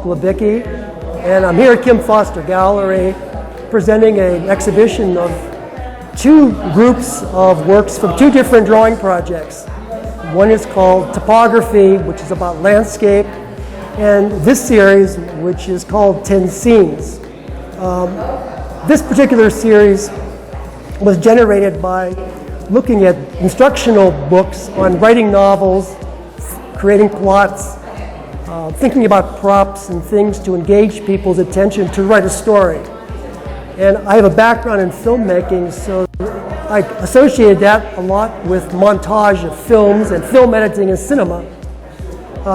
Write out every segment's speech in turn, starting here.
Glabicki, and I'm here at Kim Foster Gallery presenting an exhibition of two groups of works from two different drawing projects. One is called Typography, which is about landscape, and this series, which is called 10 Scenes. This particular series was generated by looking at instructional books on writing novels, creating plots, thinking about props and things to engage people's attention to write a story. And I have a background in filmmaking, so I associated that a lot with montage of films and film editing and cinema.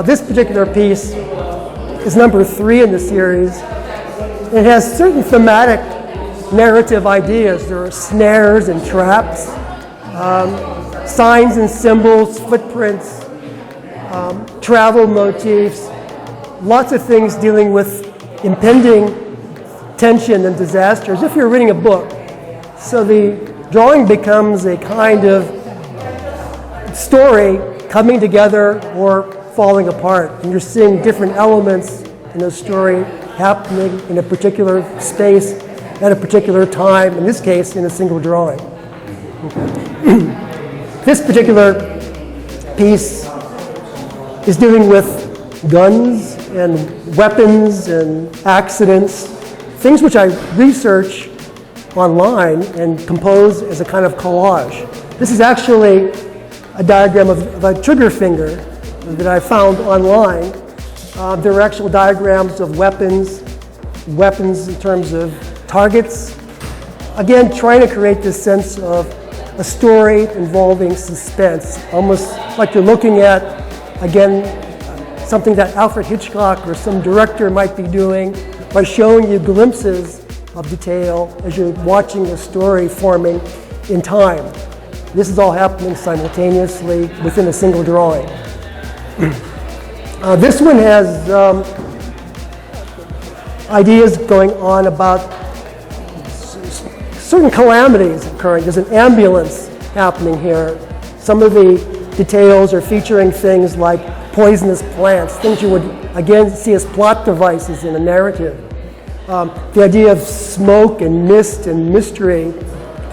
This particular piece is number 3 in the series. It has certain thematic narrative ideas. There are snares and traps, signs and symbols, footprints, travel motifs, lots of things dealing with impending tension and disaster, as if you're reading a book. So the drawing becomes a kind of story coming together or falling apart, and you're seeing different elements in a story happening in a particular space at a particular time, in this case, in a single drawing. This particular piece is dealing with guns and weapons and accidents, things which I research online and compose as a kind of collage. This is actually a diagram of a trigger finger that I found online. There are actual diagrams of weapons in terms of targets. Again, trying to create this sense of a story involving suspense, almost like you're looking at, again, something that Alfred Hitchcock or some director might be doing by showing you glimpses of detail as you're watching a story forming in time. This is all happening simultaneously within a single drawing. This one has ideas going on about certain calamities occurring. There's an ambulance happening here. Some of the details are featuring things like poisonous plants, things you would, again, see as plot devices in a narrative. The idea of smoke and mist and mystery,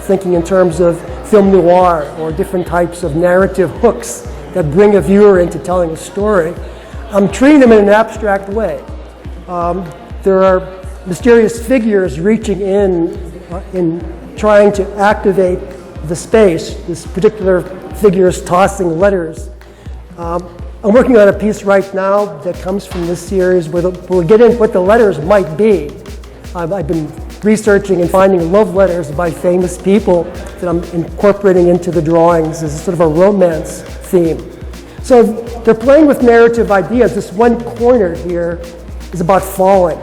thinking in terms of film noir or different types of narrative hooks that bring a viewer into telling a story. I'm treating them in an abstract way. There are mysterious figures reaching in trying to activate the space. This particular figure is tossing letters. I'm working on a piece right now that comes from this series where we'll get into what the letters might be. I've been researching and finding love letters by famous people that I'm incorporating into the drawings as sort of a romance theme. So they're playing with narrative ideas. This one corner here is about falling.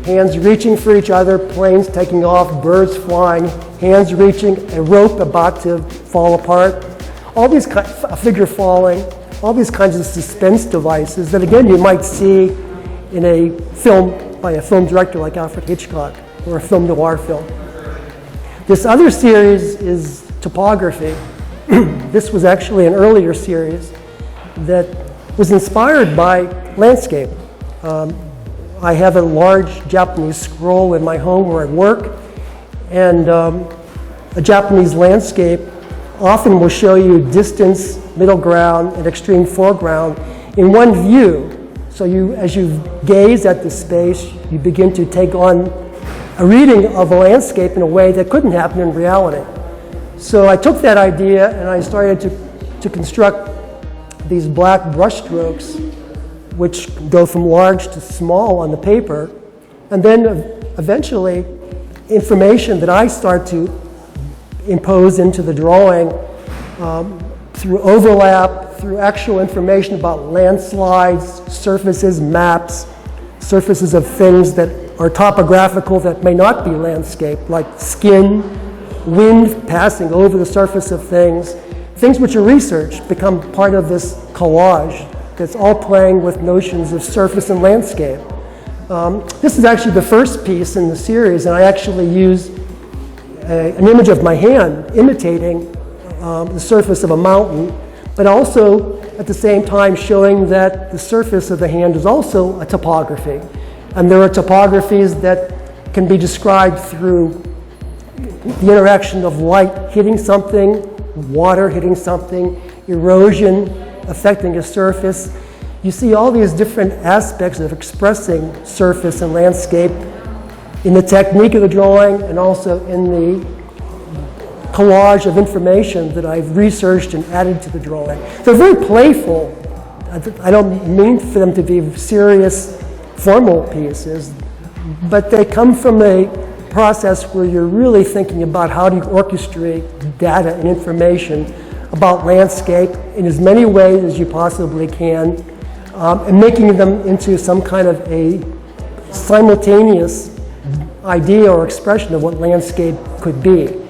Hands reaching for each other, planes taking off, birds flying, hands reaching, a rope about to fall apart. All these a figure falling, all these kinds of suspense devices that, again, you might see in a film by a film director like Alfred Hitchcock or a film noir film. This other series is Typography. This was actually an earlier series that was inspired by landscape. I have a large Japanese scroll in my home where I work, and a Japanese landscape often will show you distance, middle ground, and extreme foreground in one view. So as you gaze at the space, you begin to take on a reading of a landscape in a way that couldn't happen in reality. So I took that idea and I started to construct these black brushstrokes, which go from large to small on the paper, and then eventually information that I start to impose into the drawing through overlap, through actual information about landslides, surfaces, maps, surfaces of things that are topographical that may not be landscape, like skin, wind passing over the surface of things which are researched become part of this collage that's all playing with notions of surface and landscape. This is actually the first piece in the series, and I actually use an image of my hand imitating the surface of a mountain, but also at the same time showing that the surface of the hand is also a topography. And there are topographies that can be described through the interaction of light hitting something, water hitting something, erosion affecting a surface. You see all these different aspects of expressing surface and landscape in the technique of the drawing and also in the collage of information that I've researched and added to the drawing. They're very playful. I don't mean for them to be serious, formal pieces, but they come from a process where you're really thinking about how do you orchestrate data and information about landscape in as many ways as you possibly can, and making them into some kind of a simultaneous idea or expression of what landscape could be.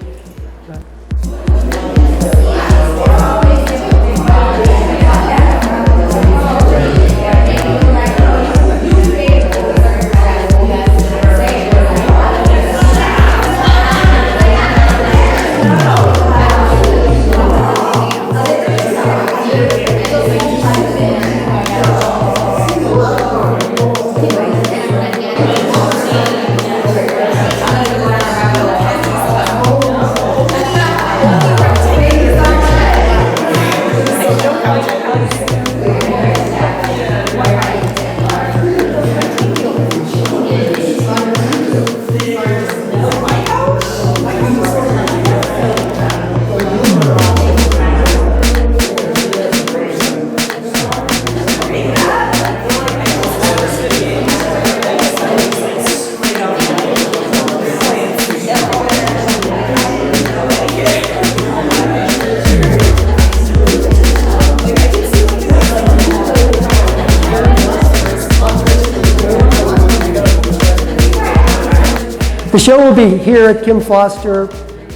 The show will be here at Kim Foster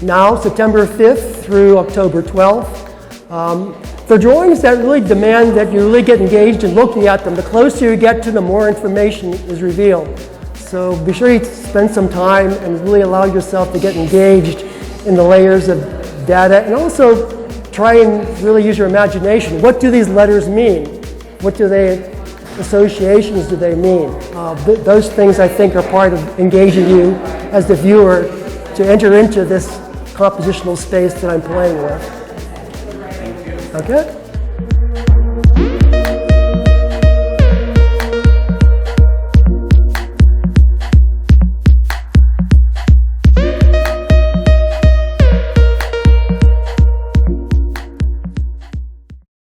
now, September 5th through October 12th. The drawings that really demand that you really get engaged in looking at them, the closer you get to them, the more information is revealed. So be sure you spend some time and really allow yourself to get engaged in the layers of data, and also try and really use your imagination. What do these letters mean? What do they associations do they mean? Those things I think are part of engaging you as the viewer to enter into this compositional space that I'm playing with. Okay?